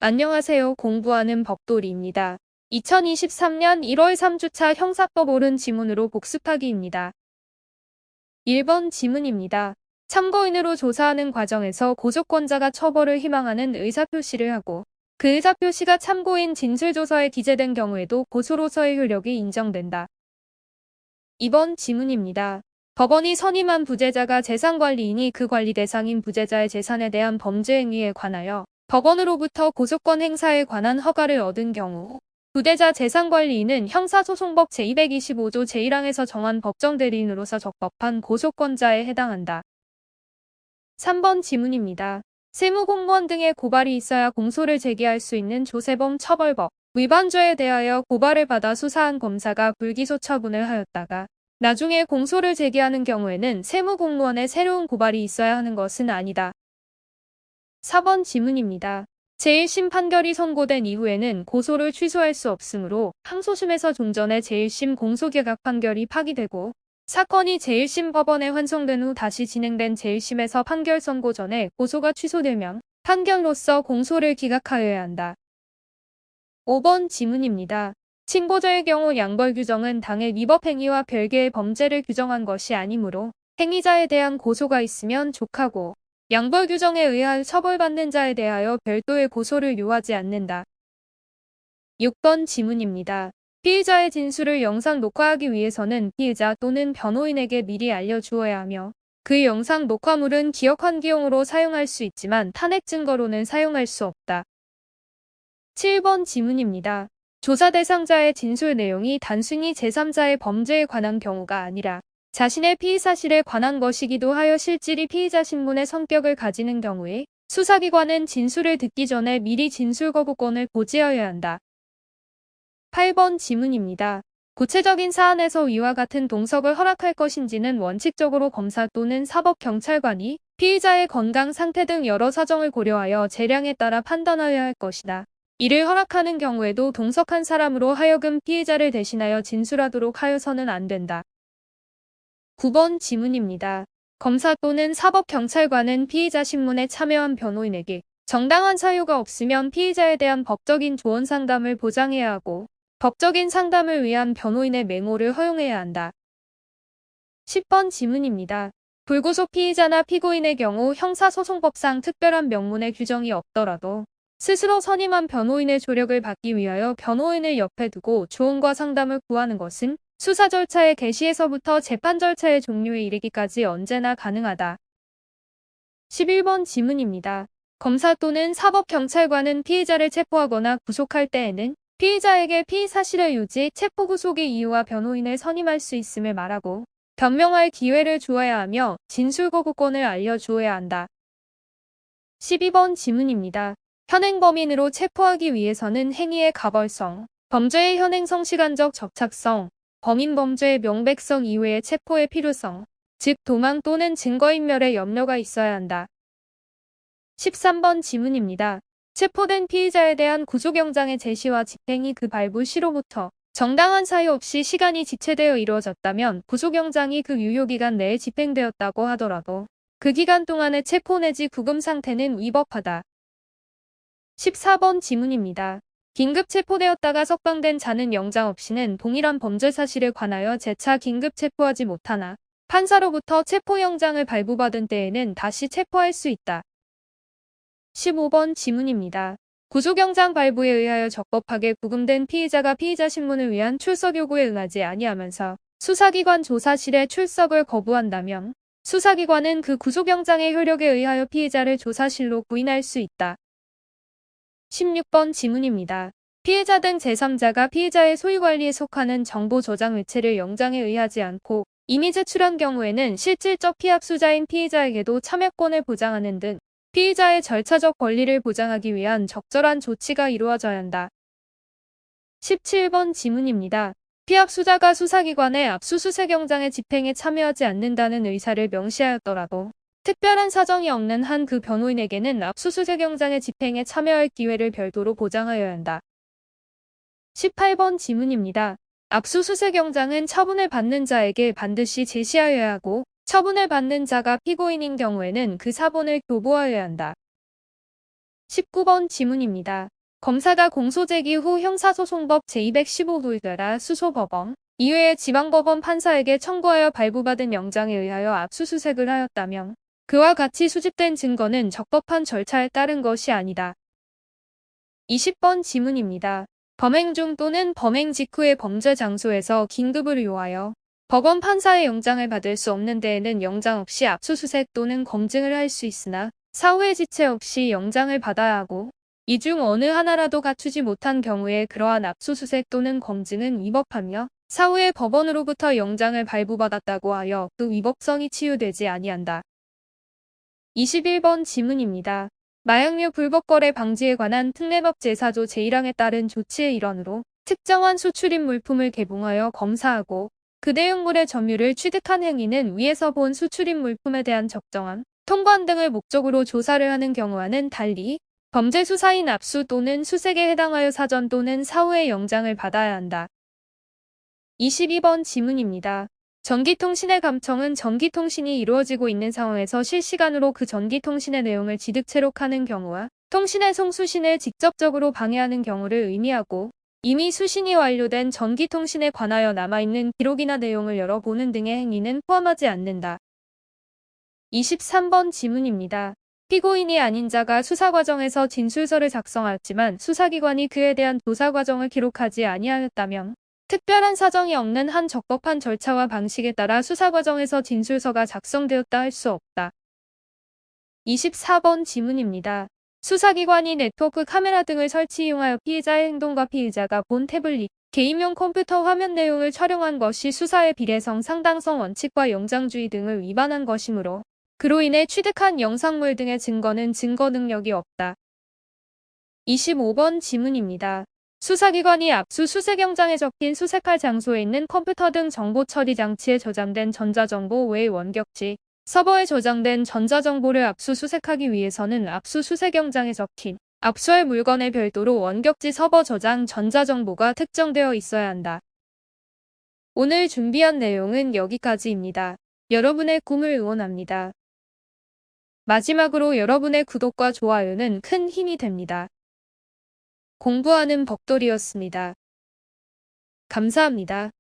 안녕하세요. 공부하는 법돌이입니다. 2023년 1월 3주차 형사법 옳은 지문으로 복습하기입니다. 1번 지문입니다. 참고인으로 조사하는 과정에서 고소권자가 처벌을 희망하는 의사표시를 하고 그 의사표시가 참고인 진술조서에 기재된 경우에도 고소로서의 효력이 인정된다. 2번 지문입니다. 법원이 선임한 부재자가 재산관리인이 그 관리 대상인 부재자의 재산에 대한 범죄 행위에 관하여 법원으로부터 고소권 행사에 관한 허가를 얻은 경우 부재자 재산관리인은 형사소송법 제225조 제1항에서 정한 법정대리인으로서 적법한 고소권자에 해당한다. 3번 지문입니다. 세무공무원 등의 고발이 있어야 공소를 제기할 수 있는 조세범 처벌법 위반죄에 대하여 고발을 받아 수사한 검사가 불기소 처분을 하였다가 나중에 공소를 제기하는 경우에는 세무공무원의 새로운 고발이 있어야 하는 것은 아니다. 4번 지문입니다. 제1심 판결이 선고된 이후에는 고소를 취소할 수 없으므로 항소심에서 종전의 제1심 공소기각 판결이 파기되고 사건이 제1심 법원에 환송된 후 다시 진행된 제1심에서 판결 선고 전에 고소가 취소되면 판결로서 공소를 기각하여야 한다. 5번 지문입니다. 친보죄의 경우 양벌 규정은 당해 위법 행위와 별개의 범죄를 규정한 것이 아니므로 행위자에 대한 고소가 있으면 족하고 양벌 규정에 의하여 처벌받는 자에 대하여 별도의 고소를 요하지 않는다. 6번 지문입니다. 피의자의 진술을 영상 녹화하기 위해서는 피의자 또는 변호인에게 미리 알려주어야 하며 그 영상 녹화물은 기억환기용으로 사용할 수 있지만 탄핵 증거로는 사용할 수 없다. 7번 지문입니다. 조사 대상자의 진술 내용이 단순히 제3자의 범죄에 관한 경우가 아니라 자신의 피의 사실에 관한 것이기도 하여 실질이 피의자 신문의 성격을 가지는 경우에 수사기관은 진술을 듣기 전에 미리 진술 거부권을 고지하여야 한다. 8번 지문입니다. 구체적인 사안에서 위와 같은 동석을 허락할 것인지는 원칙적으로 검사 또는 사법경찰관이 피의자의 건강 상태 등 여러 사정을 고려하여 재량에 따라 판단하여야 할 것이다. 이를 허락하는 경우에도 동석한 사람으로 하여금 피의자를 대신하여 진술하도록 하여서는 안 된다. 9번 지문입니다. 검사 또는 사법경찰관은 피의자 신문에 참여한 변호인에게 정당한 사유가 없으면 피의자에 대한 법적인 조언 상담을 보장해야 하고 법적인 상담을 위한 변호인의 맹호를 허용해야 한다. 10번 지문입니다. 불구속 피의자나 피고인의 경우 형사소송법상 특별한 명문의 규정이 없더라도 스스로 선임한 변호인의 조력을 받기 위하여 변호인을 옆에 두고 조언과 상담을 구하는 것은 수사 절차의 개시에서부터 재판 절차의 종료에 이르기까지 언제나 가능하다. 11번 지문입니다. 검사 또는 사법경찰관은 피의자를 체포하거나 구속할 때에는 피의자에게 피의 사실을 유지, 체포 구속의 이유와 변호인을 선임할 수 있음을 말하고 변명할 기회를 주어야 하며 진술 거부권을 알려주어야 한다. 12번 지문입니다. 현행범인으로 체포하기 위해서는 행위의 가벌성, 범죄의 현행성 시간적 적착성, 범인 범죄의 명백성 이외의 체포의 필요성, 즉 도망 또는 증거인멸의 염려가 있어야 한다. 13번 지문입니다. 체포된 피의자에 대한 구속영장의 제시와 집행이 그 발부 시로부터 정당한 사유 없이 시간이 지체되어 이루어졌다면 구속영장이 그 유효기간 내에 집행되었다고 하더라도 그 기간 동안의 체포 내지 구금 상태는 위법하다. 14번 지문입니다. 긴급 체포되었다가 석방된 자는 영장 없이는 동일한 범죄 사실에 관하여 재차 긴급 체포하지 못하나 판사로부터 체포영장을 발부받은 때에는 다시 체포할 수 있다. 15번 지문입니다. 구속영장 발부에 의하여 적법하게 구금된 피의자가 피의자 신문을 위한 출석 요구에 응하지 아니하면서 수사기관 조사실에 출석을 거부한다면 수사기관은 그 구속영장의 효력에 의하여 피의자를 조사실로 구인할 수 있다. 16번 지문입니다. 피해자 등 제3자가 피의자의 소유관리에 속하는 정보 저장 매체를 영장에 의하지 않고 이미 제출한 경우에는 실질적 피합수자인 피의자에게도 참여권을 보장하는 등 피의자의 절차적 권리를 보장하기 위한 적절한 조치가 이루어져야 한다. 17번 지문입니다. 피합수자가 수사기관의 압수수색영장의 집행에 참여하지 않는다는 의사를 명시하였더라도 특별한 사정이 없는 한 그 변호인에게는 압수수색영장의 집행에 참여할 기회를 별도로 보장하여야 한다. 18번 지문입니다. 압수수색영장은 처분을 받는 자에게 반드시 제시하여야 하고 처분을 받는 자가 피고인인 경우에는 그 사본을 교부하여야 한다. 19번 지문입니다. 검사가 공소 제기 후 형사소송법 제215호에 따라 수소법원 이외의 지방법원 판사에게 청구하여 발부받은 영장에 의하여 압수수색을 하였다면 그와 같이 수집된 증거는 적법한 절차에 따른 것이 아니다. 20번 지문입니다. 범행 중 또는 범행 직후의 범죄 장소에서 긴급을 요하여 법원 판사의 영장을 받을 수 없는 데에는 영장 없이 압수수색 또는 검증을 할 수 있으나 사후의 지체 없이 영장을 받아야 하고 이 중 어느 하나라도 갖추지 못한 경우에 그러한 압수수색 또는 검증은 위법하며 사후에 법원으로부터 영장을 발부받았다고 하여 그 위법성이 치유되지 아니한다. 21번 지문입니다. 마약류 불법 거래 방지에 관한 특례법 제4조 제1항에 따른 조치의 일환으로 특정한 수출입 물품을 개봉하여 검사하고 그 내용물의 점유를 취득한 행위는 위에서 본 수출입 물품에 대한 적정함, 통관 등을 목적으로 조사를 하는 경우와는 달리 범죄 수사인 압수 또는 수색에 해당하여 사전 또는 사후에 영장을 받아야 한다. 22번 지문입니다. 전기통신의 감청은 전기통신이 이루어지고 있는 상황에서 실시간으로 그 전기통신의 내용을 지득체록하는 경우와 통신의 송수신을 직접적으로 방해하는 경우를 의미하고 이미 수신이 완료된 전기통신에 관하여 남아있는 기록이나 내용을 열어보는 등의 행위는 포함하지 않는다. 23번 지문입니다. 피고인이 아닌 자가 수사 과정에서 진술서를 작성하였지만 수사기관이 그에 대한 조사 과정을 기록하지 아니하였다면 특별한 사정이 없는 한 적법한 절차와 방식에 따라 수사 과정에서 진술서가 작성되었다 할 수 없다. 24번 지문입니다. 수사기관이 네트워크 카메라 등을 설치 이용하여 피의자의 행동과 피의자가 본 태블릿, 개인용 컴퓨터 화면 내용을 촬영한 것이 수사의 비례성, 상당성 원칙과 영장주의 등을 위반한 것이므로 그로 인해 취득한 영상물 등의 증거는 증거 능력이 없다. 25번 지문입니다. 수사기관이 압수수색영장에 적힌 수색할 장소에 있는 컴퓨터 등 정보 처리 장치에 저장된 전자정보 외의 원격지, 서버에 저장된 전자정보를 압수수색하기 위해서는 압수수색영장에 적힌 압수할 물건에 별도로 원격지 서버 저장 전자정보가 특정되어 있어야 한다. 오늘 준비한 내용은 여기까지입니다. 여러분의 꿈을 응원합니다. 마지막으로 여러분의 구독과 좋아요는 큰 힘이 됩니다. 공부하는 벅돌이었습니다. 감사합니다.